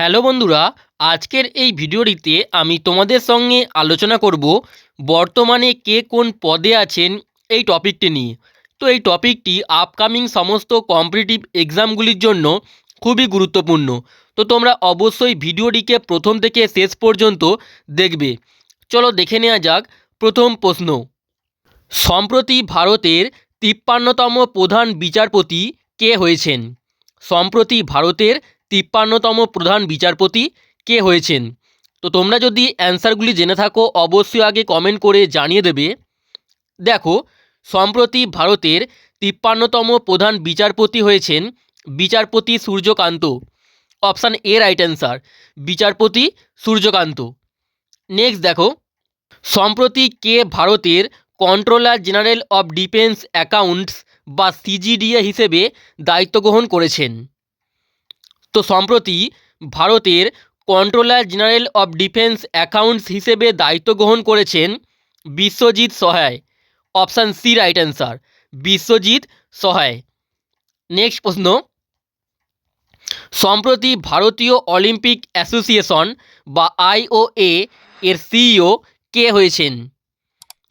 Hello বন্ধুরা, আজকের এই ভিডিওটিতে আমি তোমাদের সঙ্গে আলোচনা করব বর্তমানে কে কোন পদে আছেন এই টপিকটি নিয়ে। তো এই টপিকটি আপকামিং সমস্ত কম্পিটিটিভ এক্সামগুলির জন্য খুবই গুরুত্বপূর্ণ। তো তোমরা অবশ্যই ভিডিওটিকে প্রথম থেকে শেষ পর্যন্ত দেখবে। চলো দেখে নেওয়া যাক প্রথম প্রশ্ন। সম্প্রতি ভারতের ৫৩তম প্রধান বিচারপতি কে হয়েছেন? সম্প্রতি ভারতের ৫৩তম প্রধান বিচারপতি কে হয়েছেন? তো তোমরা যদি অ্যান্সারগুলি জেনে থাকো অবশ্যই আগে কমেন্ট করে জানিয়ে দেবে। দেখো, সম্প্রতি ভারতের ৫৩তম প্রধান বিচারপতি হয়েছেন বিচারপতি সূর্যকান্ত। অপশান এ রাইট অ্যান্সার, বিচারপতি সূর্যকান্ত। নেক্সট দেখো, সম্প্রতি কে ভারতের controller general of defence accounts বা সিজিডিএ হিসেবে দায়িত্ব গ্রহণ করেছেন? তো সম্প্রতি ভারতের controller general of defence accounts হিসেবে দায়িত্ব গ্রহণ করেছেন Biswajit Sahay. Option C right answer, Biswajit Sahay. Next প্রশ্ন, সম্প্রতি ভারতীয় অলিম্পিক অ্যাসোসিয়েশন বা আইওএ এর সিইও কে হয়েছেন?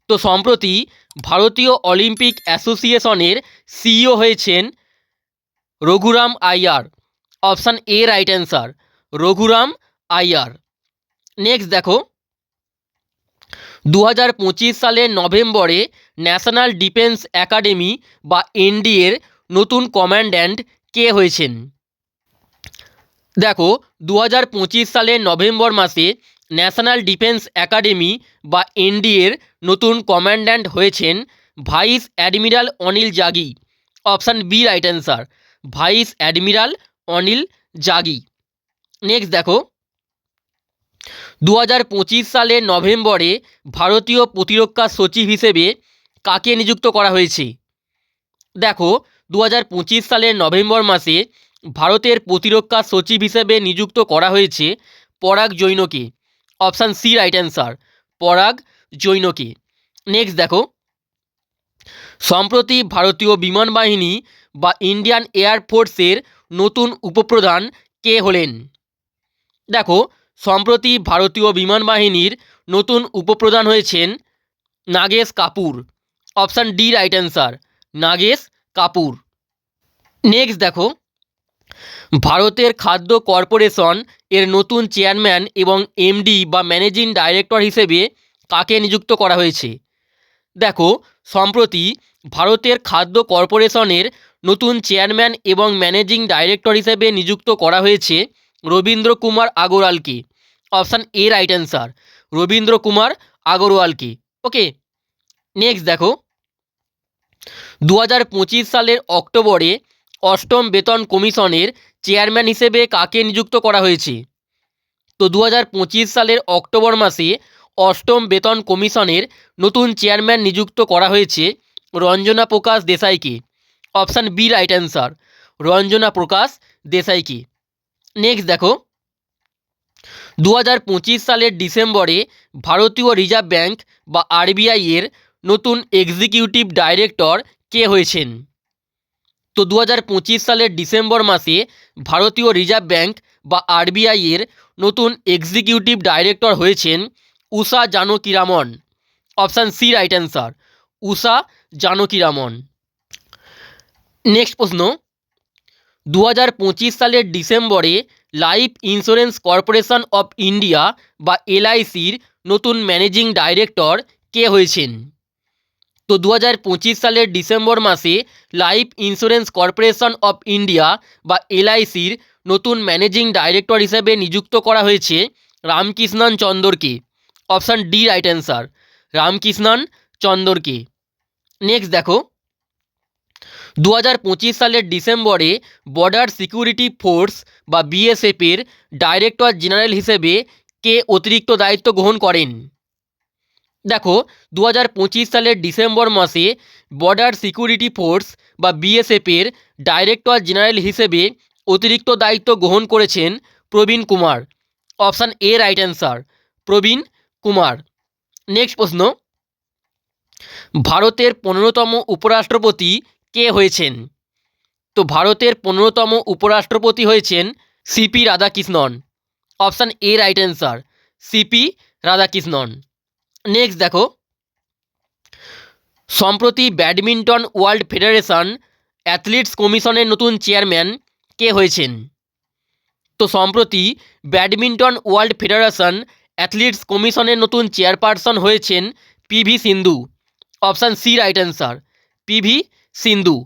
তো সম্প্রতি ভারতীয় অলিম্পিক অ্যাসোসিয়েশনের সিইও হয়েছেন Raghuram Iyer. Option A right answer, Raghuram Iyer. Next দেখো, 2025 সালের নভেম্বরে ন্যাশনাল ডিফেন্স একাডেমি বা এনডিএর নতুন কমান্ড্যান্ট কে হয়েছেন? দেখো, 2025 সালের নভেম্বর মাসে ন্যাশনাল ডিফেন্স একাডেমি বা এনডিএর নতুন কমান্ড্যান্ট হয়েছেন vice admiral Anil Jaggi. Option B right answer, vice admiral Anil Jaggi. Next দেখো, 2025 সালের নভেম্বরে ভারতীয় প্রতিরক্ষা সচিব হিসেবে কাকে নিযুক্ত করা হয়েছে? দেখো, 2025 সালের নভেম্বর মাসে ভারতের প্রতিরক্ষা সচিব হিসেবে নিযুক্ত করা হয়েছে পরাগ জৈনকে। অপশান সি রাইট অ্যান্সার, পরাগ জৈনকে। নেক্সট দেখো, সম্প্রতি ভারতীয় বিমান বাহিনী বা ইন্ডিয়ান এয়ারফোর্সের নতুন উপপ্রধান কে হলেন? দেখো, সম্প্রতি ভারতীয় বিমান বাহিনীর নতুন উপপ্রধান হয়েছেন Nagesh Kapoor. Option D right answer, Nagesh Kapoor. Next দেখো, ভারতের খাদ্য কর্পোরেশন এর নতুন চেয়ারম্যান এবং এমডি বা ম্যানেজিং ডাইরেক্টর হিসেবে কাকে নিযুক্ত করা হয়েছে? দেখো, সম্প্রতি ভারতের খাদ্য কর্পোরেশনের নতুন চেয়ারম্যান এবং ম্যানেজিং ডাইরেক্টর হিসেবে নিযুক্ত করা হয়েছে রবীন্দ্র কুমার আগরওয়ালকে। অপশান এ রাইট অ্যান্সার, রবীন্দ্র কুমার আগরওয়ালকে। ওকে। নেক্সট দেখো, 2025 সালের অক্টোবরে অষ্টম বেতন কমিশনের চেয়ারম্যান হিসেবে কাকে নিযুক্ত করা হয়েছে? তো 2025 সালের অক্টোবর মাসে অষ্টম বেতন কমিশনের নতুন চেয়ারম্যান নিযুক্ত করা হয়েছে রঞ্জনা প্রকাশ দেসাইকে। Option B right answer, Ranjana Prakash দেসাইকে। নেক্সট দেখো, 2025 সালের ডিসেম্বরে ভারতীয় রিজার্ভ ব্যাঙ্ক বা আরবিআই এর নতুন এক্সিকিউটিভ ডাইরেক্টর কে হয়েছেন? তো 2025 সালের ডিসেম্বর মাসে ভারতীয় রিজার্ভ ব্যাঙ্ক বা আরবিআই এর নতুন এক্সিকিউটিভ ডাইরেক্টর হয়েছেন উষা জানকীরামন। অপশান সি রাইট অ্যান্সার, উষা জানকীরামন। নেক্সট প্রশ্ন, 2025 সালের ডিসেম্বরে life insurance corporation of India বা এলআইসির নতুন ম্যানেজিং ডাইরেক্টর কে হয়েছেন? তো 2025 সালের ডিসেম্বর মাসে life insurance corporation of India বা এলআইসির নতুন ম্যানেজিং ডাইরেক্টর হিসেবে নিযুক্ত করা হয়েছে রামকৃষ্ণন চন্দরকে। Option D right answer, Ramakrishnan চন্দরকে। নেক্সট দেখো, 2025 সালের ডিসেম্বরে বর্ডার সিকিউরিটি ফোর্স বা বিএসএফের ডাইরেক্টর জেনারেল হিসেবে কে অতিরিক্ত দায়িত্ব গ্রহণ করেন? দেখো, 2025 সালের ডিসেম্বর মাসে বর্ডার সিকিউরিটি ফোর্স বা বিএসএফের ডাইরেক্টর জেনারেল হিসেবে অতিরিক্ত দায়িত্ব গ্রহণ করেছেন প্রবীণ কুমার। অপশান এ right answer, Praveen Kumar. Next প্রশ্ন, ভারতের 15তম উপরাষ্ট্রপতি কে হয়েছেন? তো ভারতের 15তম উপরাষ্ট্রপতি হয়েছেন CP Radhakrishnan. Option A right answer, CP Radhakrishnan. Next দেখো, সম্প্রতি ব্যাডমিন্টন ওয়ার্ল্ড ফেডারেশন অ্যাথলিটস কমিশনের নতুন চেয়ারম্যান কে হয়েছেন? তো সম্প্রতি ব্যাডমিন্টন ওয়ার্ল্ড ফেডারেশন অ্যাথলিটস কমিশনের নতুন চেয়ারপারসন হয়েছেন PV Sindhu. Option C right answer, PV Sindhu.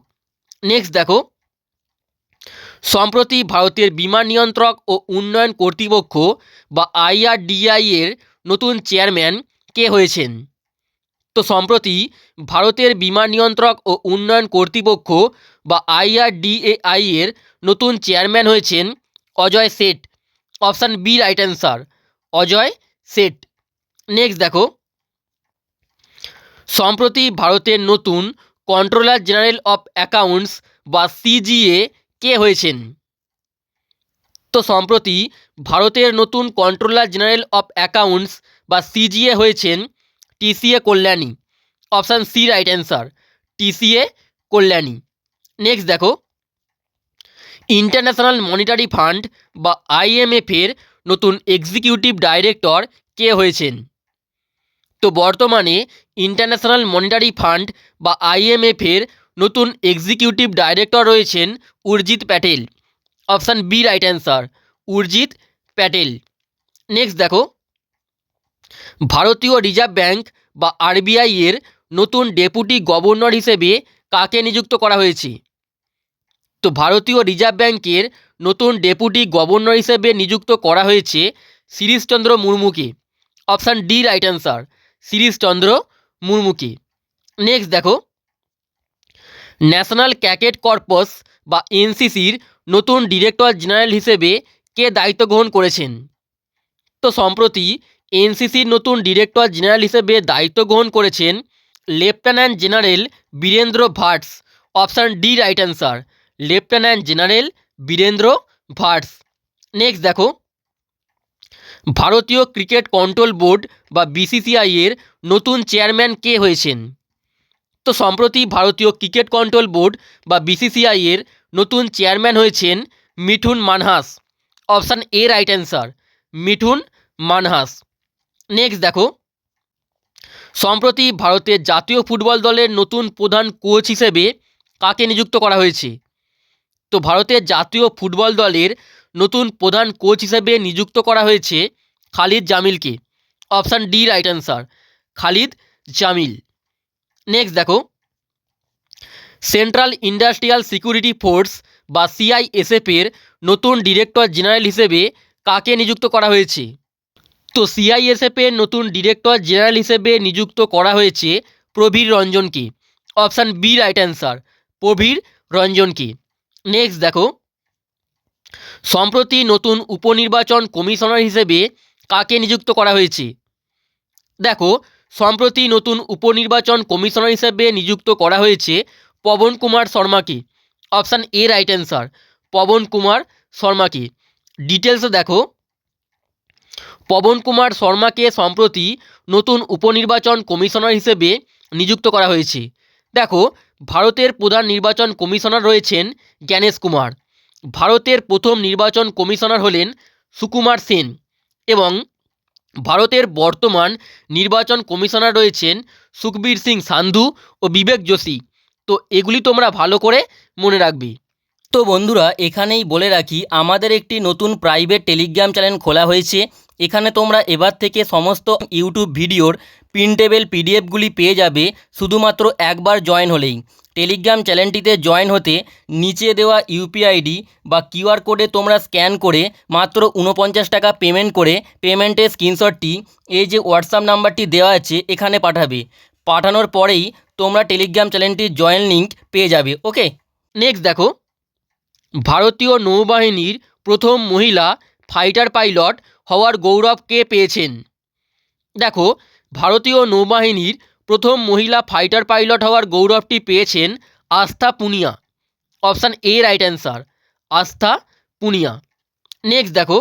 Next দেখো, সম্প্রতি ভারতের বিমা নিয়ন্ত্রক ও উন্নয়ন কর্তৃপক্ষ বা আইআরডিআই এর নতুন চেয়ারম্যান কে হয়েছেন? তো সম্প্রতি ভারতের বিমা নিয়ন্ত্রক ও উন্নয়ন কর্তৃপক্ষ বা আইআরডিএআই এর নতুন চেয়ারম্যান হয়েছেন Ajay Seth. Option B right answer, Ajay Seth. Next দেখো, সম্প্রতি ভারতের নতুন কন্ট্রোলার জেনারেল অফ অ্যাকাউন্টস বা সিজিএ কে হয়েছেন? তো সম্প্রতি ভারতের নতুন কন্ট্রোলার জেনারেল অফ অ্যাকাউন্টস বা সিজিএ হয়েছেন TCA Kalyani. Option C right answer, TCA Kalyani. Next দেখো, ইন্টারন্যাশনাল মনিটারি ফান্ড বা আইএমএফের নতুন এক্সিকিউটিভ ডাইরেক্টর কে হয়েছেন? তো বর্তমানে ইন্টারন্যাশনাল মনিটারি ফান্ড বা আইএমএফের নতুন এক্সিকিউটিভ ডাইরেক্টর রয়েছেন Urjit Patel. Option B right answer, Urjit Patel. Next দেখো, ভারতীয় রিজার্ভ ব্যাঙ্ক বা আরবিআই এর নতুন ডেপুটি গভর্নর হিসেবে কাকে নিযুক্ত করা হয়েছে? তো ভারতীয় রিজার্ভ ব্যাঙ্কের নতুন ডেপুটি গভর্নর হিসেবে নিযুক্ত করা হয়েছে শিরিশচন্দ্র মুর্মুকে। Option D right answer, Shirishchandra মুর্মুকে। নেক্সট দেখো, ন্যাশনাল ক্যাডেট কর্পস বা এনসিসির নতুন ডিরেক্টর জেনারেল হিসেবে কে দায়িত্ব গ্রহণ করেছেন? তো সম্প্রতি এনসিসির নতুন ডিরেক্টর জেনারেল হিসেবে দায়িত্ব গ্রহণ করেছেন lieutenant general Virendra Vats. Option D right answer, lieutenant general Virendra Vats. Next দেখো, ভারতীয় ক্রিকেট কন্ট্রোল বোর্ড বা বিসিসিআই এর নতুন চেয়ারম্যান কে হয়েছেন? তো সম্প্রতি ভারতীয় ক্রিকেট কন্ট্রোল বোর্ড বা বিসিসিআই এর নতুন চেয়ারম্যান হয়েছেন মিঠুন মানহাস। অপশান এ right answer, Mithun Manhas. Next দেখো, সম্প্রতি ভারতের জাতীয় ফুটবল দলের নতুন প্রধান কোচ হিসেবে কাকে নিযুক্ত করা হয়েছে? তো ভারতের জাতীয় ফুটবল দলের নতুন প্রধান কোচ হিসেবে নিযুক্ত করা হয়েছে খালিদ জামিলকে। Option D right answer, Khalid Jamil. Next দেখো, সেন্ট্রাল ইন্ডাস্ট্রিয়াল সিকিউরিটি ফোর্স বা সিআইএসএফ এর নতুন ডিরেক্টর জেনারেল হিসেবে কাকে নিযুক্ত করা হয়েছে? তো সিআইএসএফ এর নতুন ডিরেক্টর জেনারেল হিসেবে নিযুক্ত করা হয়েছে প্রবীর রঞ্জনকে। Option B right answer, Prabir রঞ্জনকে। নেক্সট দেখো, সম্প্রতি নতুন উপনির্বাচন কমিশনার হিসেবে কাকে নিযুক্ত করা হয়েছে? দেখো, সম্প্রতি নতুন উপনির্বাচন কমিশনার হিসেবে নিযুক্ত করা হয়েছে পবন কুমার শর্মাকে। অপশান এ রাইট অ্যান্সার, পবন কুমার শর্মাকে। ডিটেলসে দেখো, পবন কুমার শর্মাকে সম্প্রতি নতুন উপনির্বাচন কমিশনার হিসেবে নিযুক্ত করা হয়েছে। দেখো, ভারতের প্রধান নির্বাচন কমিশনার রয়েছেন জ্ঞানেশ কুমার। ভারতের প্রথম নির্বাচন কমিশনার হলেন সুকুমার সেন এবং ভারতের বর্তমান নির্বাচন কমিশনার রয়েছেন সুখবীর সিং সান্ধু ও বিবেক যোশী। তো এগুলি তোমরা ভালো করে মনে রাখবে। তো বন্ধুরা, এখানেই বলে রাখি, আমাদের একটি নতুন প্রাইভেট টেলিগ্রাম চ্যানেল খোলা হয়েছে। এখানে তোমরা এবার থেকে সমস্ত ইউটিউব ভিডিওর প্রিন্টেবল পিডিএফগুলি পেয়ে যাবে শুধুমাত্র একবার জয়েন হলেই। টেলিগ্রাম চ্যানেলটিতে জয়েন হতে নিচে দেওয়া ইউপিআইডি বা কিউআর কোডে তোমরা স্ক্যান করে মাত্র 49 টাকা পেমেন্ট করে পেমেন্টের স্ক্রিনশটটি এই যে হোয়াটসঅ্যাপ নাম্বারটি দেওয়া আছে এখানে পাঠাবে। পাঠানোর পরেই তোমরা টেলিগ্রাম চ্যানেলটির জয়েন লিঙ্ক পেয়ে যাবে। ওকে, নেক্সট দেখো, ভারতীয় নৌবাহিনীর প্রথম মহিলা ফাইটার পাইলট হওয়ার গৌরব কে পেয়েছেন? দেখো, ভারতীয় নৌবাহিনীর প্রথম মহিলা ফাইটার পাইলট হওয়ার গৌরবটি পেয়েছেন আস্থা Punia. Option A right answer, আস্থা পুনিয়া। নেক্সট দেখো,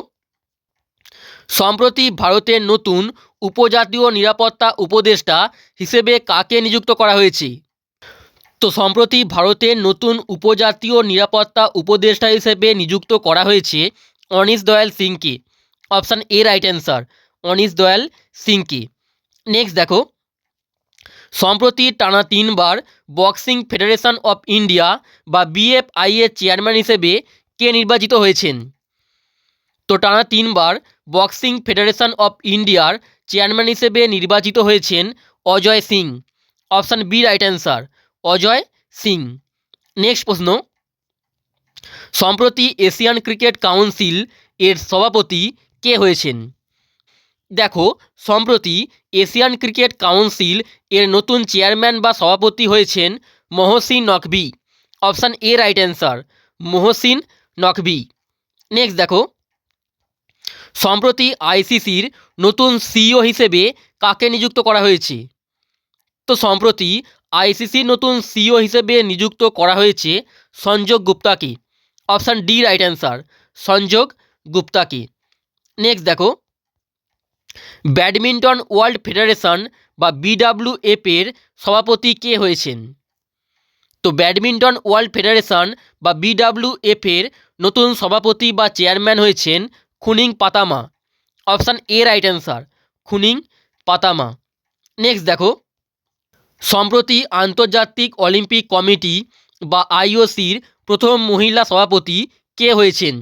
সম্প্রতি ভারতের নতুন উপজাতীয় নিরাপত্তা উপদেষ্টা হিসেবে কাকে নিযুক্ত করা হয়েছে? তো সম্প্রতি ভারতের নতুন উপজাতীয় নিরাপত্তা উপদেষ্টা হিসেবে নিযুক্ত করা হয়েছে অনিশ দয়াল সিংকে। অপশান এ রাইট অ্যান্সার, অনিশ দয়াল সিংকে। নেক্সট দেখো, সম্প্রতি টানা 3বার বক্সিং ফেডারেশন অফ ইন্ডিয়া বা বিএফআই এর চেয়ারম্যান হিসেবে কে নির্বাচিত হয়েছেন? তো টানা 3বার বক্সিং ফেডারেশন অফ ইন্ডিয়ার চেয়ারম্যান হিসেবে নির্বাচিত হয়েছেন Ajay Singh. Option B right answer, Ajay Singh. Next প্রশ্ন, সম্প্রতি এশিয়ান ক্রিকেট কাউন্সিল এর সভাপতি কে হয়েছেন? দেখো, সম্প্রতি এশিয়ান ক্রিকেট কাউন্সিল এর নতুন চেয়ারম্যান বা সভাপতি হয়েছেন Mohsin Naqvi. Option A right answer, Mohsin Naqvi. Next দেখো, সম্প্রতি আইসিসির নতুন সিইও হিসেবে কাকে নিযুক্ত করা হয়েছে? তো সম্প্রতি আইসিসির নতুন সিইও হিসেবে নিযুক্ত করা হয়েছে সঞ্জয় গুপ্তাকে। Option D right answer, Sanjay গুপ্তাকে। নেক্সট দেখো, ব্যাডমিন্টন ওয়ার্ল্ড ফেডারেশন বা বিডাব্লিউএফ এর সভাপতি কে হয়েছেন? তো ব্যাডমিন্টন ওয়ার্ল্ড ফেডারেশন বা বিডাব্লিউএফ এর নতুন সভাপতি বা চেয়ারম্যান হয়েছেন খুনিং পাতামা। অপশান এ right answer, Khunying Patama. Next দেখো, সম্প্রতি আন্তর্জাতিক অলিম্পিক কমিটি বা আইওসির প্রথম মহিলা সভাপতি কে হয়েছেন?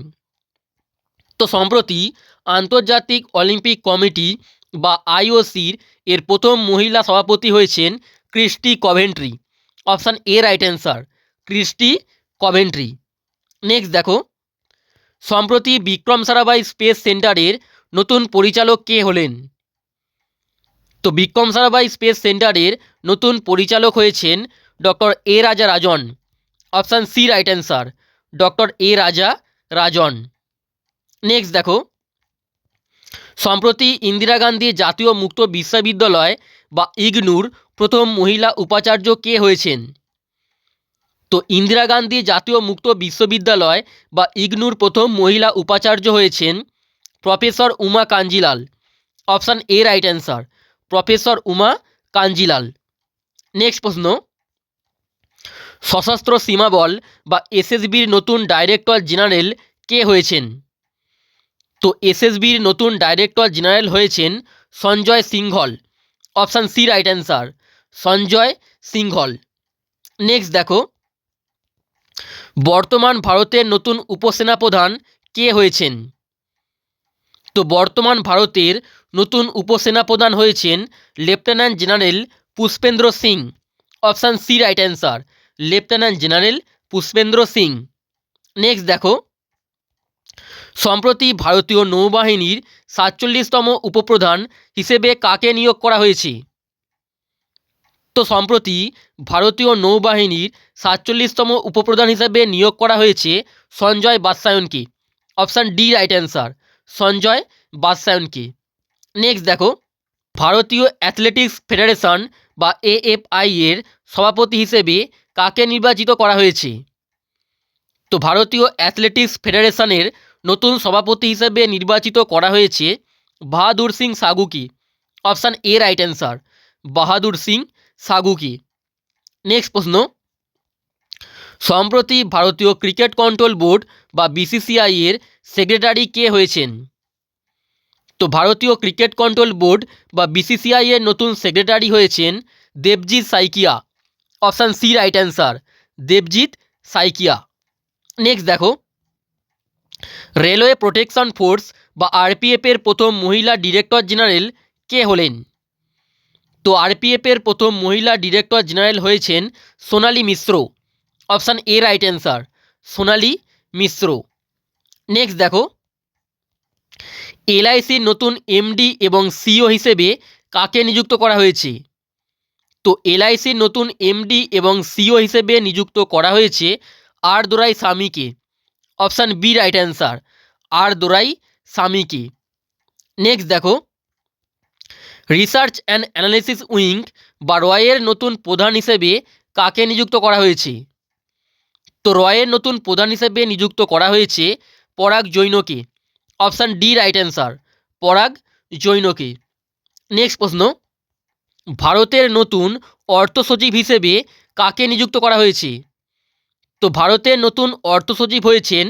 তো সম্প্রতি আন্তর্জাতিক অলিম্পিক কমিটি বা আইওসির এর প্রথম মহিলা সভাপতি হয়েছেন ক্রিস্টি কভেন্ট্রি। অপশান এ right answer, Kirsty Coventry. Next দেখো, সম্প্রতি বিক্রম সারাভাই স্পেস সেন্টারের নতুন পরিচালক কে হলেন? তো বিক্রম সারাভাই স্পেস সেন্টারের নতুন পরিচালক হয়েছেন doctor A Raja Rajan. Option C right answer, doctor A Raja Rajan. Next দেখো, সম্প্রতি ইন্দিরা গান্ধী জাতীয় মুক্ত বিশ্ববিদ্যালয় বা ইগনুর প্রথম মহিলা উপাচার্য কে হয়েছেন? তো ইন্দিরা গান্ধী জাতীয় মুক্ত বিশ্ববিদ্যালয় বা ইগনুর প্রথম মহিলা উপাচার্য হয়েছেন professor Uma Kanjilal. Option A right answer, professor Uma Kanjilal. Next প্রশ্ন, সশস্ত্র সীমা বল বা এসএসবির নতুন ডাইরেক্টর জেনারেল কে হয়েছেন? তো এসএসবির নতুন ডাইরেক্টর জেনারেল হয়েছেন Sanjay Singhal. Option C right answer, Sanjay Singhal. Next দেখো, বর্তমান ভারতের নতুন উপসেনাপ্রধান কে হয়েছেন? তো বর্তমান ভারতের নতুন উপসেনাপ্রধান হয়েছেন lieutenant general Pushpendra Singh. Option C right answer, lieutenant general Pushpendra Singh. Next দেখো, সম্প্রতি ভারতীয় নৌবাহিনীর 47তম উপপ্রধান হিসেবে কাকে নিয়োগ করা হয়েছে? তো সম্প্রতি ভারতীয় নৌবাহিনীর 47তম উপপ্রধান হিসেবে নিয়োগ করা হয়েছে সঞ্জয় বাৎসায়নকে। Option D right answer, Sanjay বাৎসায়নকে। নেক্সট দেখো, ভারতীয় অ্যাথলেটিক্স ফেডারেশন বা এএফআই এর সভাপতি হিসেবে কাকে নির্বাচিত করা হয়েছে? তো ভারতীয় অ্যাথলেটিক্স ফেডারেশনের নতুন সভাপতি হিসেবে নির্বাচিত করা হয়েছে বাহাদুর সিং সাগুকে। অপশান এ রাইট অ্যান্সার, বাহাদুর সিং সাগুকে। নেক্সট প্রশ্ন, সম্প্রতি ভারতীয় ক্রিকেট কন্ট্রোল বোর্ড বা বিসিসিআই এর সেক্রেটারি কে হয়েছেন? তো ভারতীয় ক্রিকেট কন্ট্রোল বোর্ড বা বিসিসিআই এর নতুন সেক্রেটারি হয়েছেন Debajit Saikia. Option C right answer, Debajit Saikia. Next দেখো, রেলওয়ে প্রোটেকশন ফোর্স বা আরপিএফ এর প্রথম মহিলা ডিরেক্টর জেনারেল কে হলেন? তো আরপিএফ এর প্রথম মহিলা ডিরেক্টর জেনারেল হয়েছেন সোনালী মিশ্র। অপশান এ right answer, Sonali Mishra. Next দেখো, এলআইসির নতুন এমডি এবং সিইও হিসেবে কাকে নিযুক্ত করা হয়েছে? তো এলআইসির নতুন এমডি এবং সিইও হিসেবে নিযুক্ত করা হয়েছে আর দোরাই স্বামীকে। অপশান বি রাইট অ্যান্সার, আর দোরাই স্বামীকে। নেক্সট দেখো, রিসার্চ অ্যান্ড অ্যানালিসিস উইং বা রয়ের নতুন প্রধান হিসেবে কাকে নিযুক্ত করা হয়েছে? তো রয়ের নতুন প্রধান হিসেবে নিযুক্ত করা হয়েছে পরাগ জৈনকে। অপশান ডি রাইট অ্যান্সার, পরাগ জৈনকে। নেক্সট প্রশ্ন, ভারতের নতুন অর্থ সচিব হিসেবে কাকে নিযুক্ত করা হয়েছে? তো ভারতের নতুন অর্থ সচিব হয়েছেন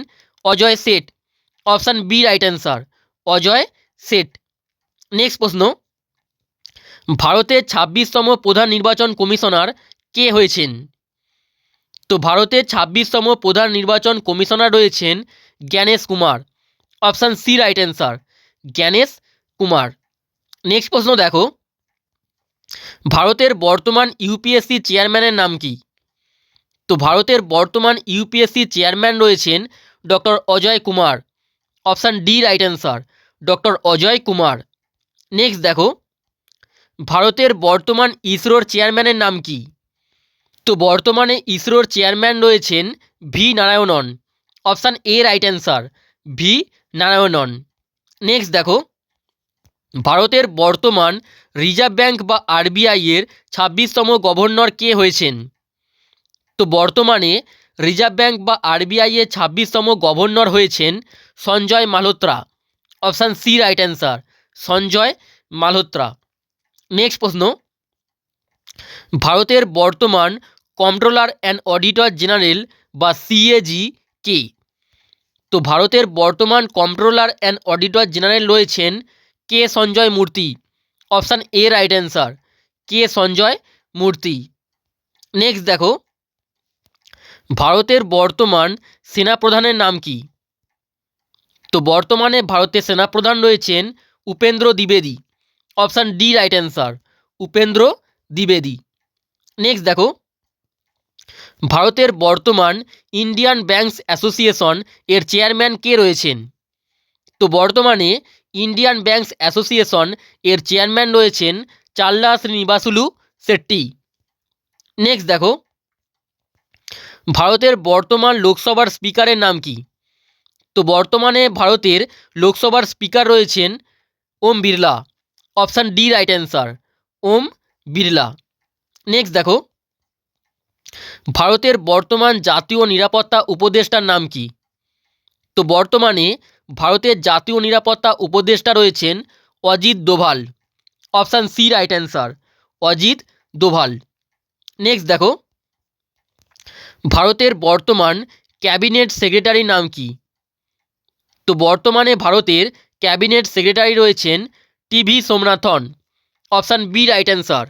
Ajay Seth. Option B right answer, Ajay Seth. Next প্রশ্ন, ভারতের ২৬তম প্রধান নির্বাচন কমিশনার কে হয়েছেন? তো ভারতের ২৬তম প্রধান নির্বাচন কমিশনার রয়েছেন Gyanesh Kumar. Option C right answer, Gyanesh Kumar. Next প্রশ্ন দেখো, ভারতের বর্তমান ইউপিএসসি চেয়ারম্যানের নাম কি? তো ভারতের বর্তমান ইউপিএসসি চেয়ারম্যান রয়েছেন doctor Ajay Kumar. Option D right answer, doctor Ajay Kumar. Next দেখো, ভারতের বর্তমান ইসরোর চেয়ারম্যানের নাম কি? তো বর্তমানে ইসরোর চেয়ারম্যান রয়েছেন V Narayanan. Option A right answer, V Narayanan. Next দেখো, ভারতের বর্তমান রিজার্ভ ব্যাঙ্ক বা আরবিআই এর ২৬তম গভর্নর কে হয়েছেন? তো বর্তমানে রিজার্ভ ব্যাঙ্ক বা আরবিআই এর ২৬তম গভর্নর হয়েছেন Sanjay Malhotra. Option C right answer, Sanjay Malhotra. Next প্রশ্ন, ভারতের বর্তমান কন্ট্রোলার অ্যান্ড অডিটর জেনারেল বা সিএজি কে? তো ভারতের বর্তমান কন্ট্রোলার অ্যান্ড অডিটর জেনারেল রয়েছেন কে সঞ্জয় মূর্তি। অপশান এ রাইট অ্যান্সার, কে সঞ্জয় মূর্তি। নেক্সট দেখো, ভারতের বর্তমান সেনাপ্রধানের নাম কি? তো বর্তমানে ভারতের সেনাপ্রধান রয়েছেন উপেন্দ্র দ্বিবেদী। Option D right answer, Upendra দ্বিবেদী। নেক্সট দেখো, ভারতের বর্তমান ইন্ডিয়ান ব্যাংকস অ্যাসোসিয়েশন এর চেয়ারম্যান কে রয়েছেন? তো বর্তমানে ইন্ডিয়ান ব্যাংকস অ্যাসোসিয়েশন এর চেয়ারম্যান রয়েছেন চাল্লা শ্রীনিবাসুলু শেট্টি। নেক্সট দেখো, ভারতের বর্তমান লোকসভার স্পিকারের নাম কি? তো বর্তমানে ভারতের লোকসভার স্পিকার রয়েছেন Om Birla. Option D right answer, Om Birla. Next দেখো, ভারতের বর্তমান জাতীয় নিরাপত্তা উপদেষ্টার নাম কি? তো বর্তমানে ভারতের জাতীয় নিরাপত্তা উপদেষ্টা রয়েছেন Ajit Doval. Option C right answer, Ajit Doval. Next দেখো, ভারতের বর্তমান ক্যাবিনেট সেক্রেটারির নাম কি? তো বর্তমানে ভারতের ক্যাবিনেট সেক্রেটারি রয়েছেন TV Somanathan. Option B right answer,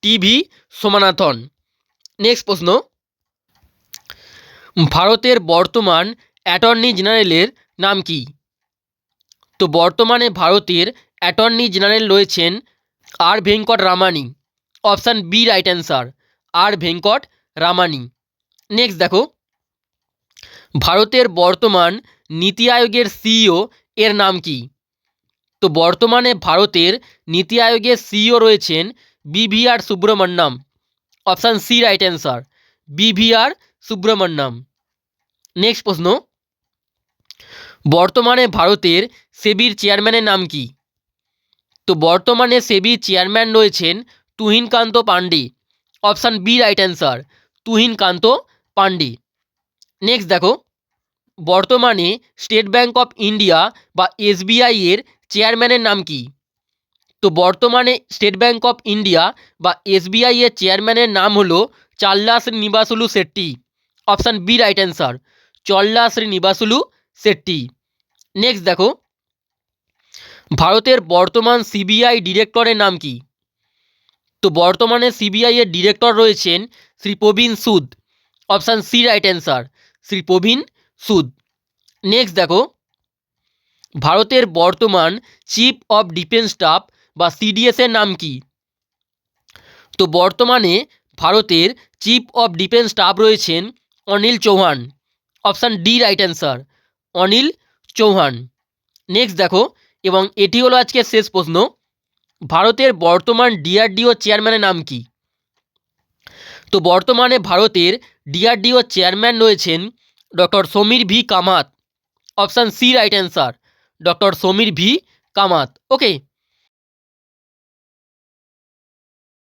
TV Somanathan. Next প্রশ্ন, ভারতের বর্তমান অ্যাটর্নি জেনারেলের নাম কি? তো বর্তমানে ভারতের অ্যাটর্নি জেনারেল রয়েছেন R Venkat Ramani. Option B right answer, R Venkat Ramani. Next দেখো, ভারতের বর্তমান নীতি আয়োগের সিইও এর নাম কি? তো বর্তমানে ভারতের নীতি আয়োগের সিইও রয়েছেন BVR Subrahmanyam. Option C right answer, BVR Subrahmanyam. Next প্রশ্ন, বর্তমানে ভারতের সেবির চেয়ারম্যানের নাম কি? তো বর্তমানে সেবির চেয়ারম্যান রয়েছেন Tuhinkanta Pandey. Option B right answer, Tuhinkanta Pandey. Next দেখো, বর্তমানে স্টেট ব্যাঙ্ক অফ ইন্ডিয়া বা এসবিআই এর চেয়ারম্যানের নাম কি? তো বর্তমানে স্টেট ব্যাঙ্ক অফ ইন্ডিয়া বা এসবিআই এর চেয়ারম্যানের নাম হলো Challa Sreenivasulu Setty. Option B right answer, Challa Sreenivasulu Setty. Next দেখো, ভারতের বর্তমান সিবিআই ডিরেক্টরের নাম কি? তো বর্তমানে সিবিআই এর ডিরেক্টর রয়েছেন Shri Praveen Sood. Option C right answer, Shri Praveen Sood. Next দেখো, ভারতের বর্তমান চিফ অফ ডিফেন্স স্টাফ বা সিডিএস এর নাম কি? তো বর্তমানে ভারতের চিফ অফ ডিফেন্স স্টাফ রয়েছেন Anil Chauhan. Option D right answer, Anil Chauhan. Next দেখো, এবং এটি হলো আজকের শেষ প্রশ্ন, ভারতের বর্তমান ডিআরডিও চেয়ারম্যানের নাম কি? তো বর্তমানে ভারতের ডিআরডিও চেয়ারম্যান রয়েছেন doctor Samir V Kamath. Option C right answer, doctor Samir V Kamath. ওকে,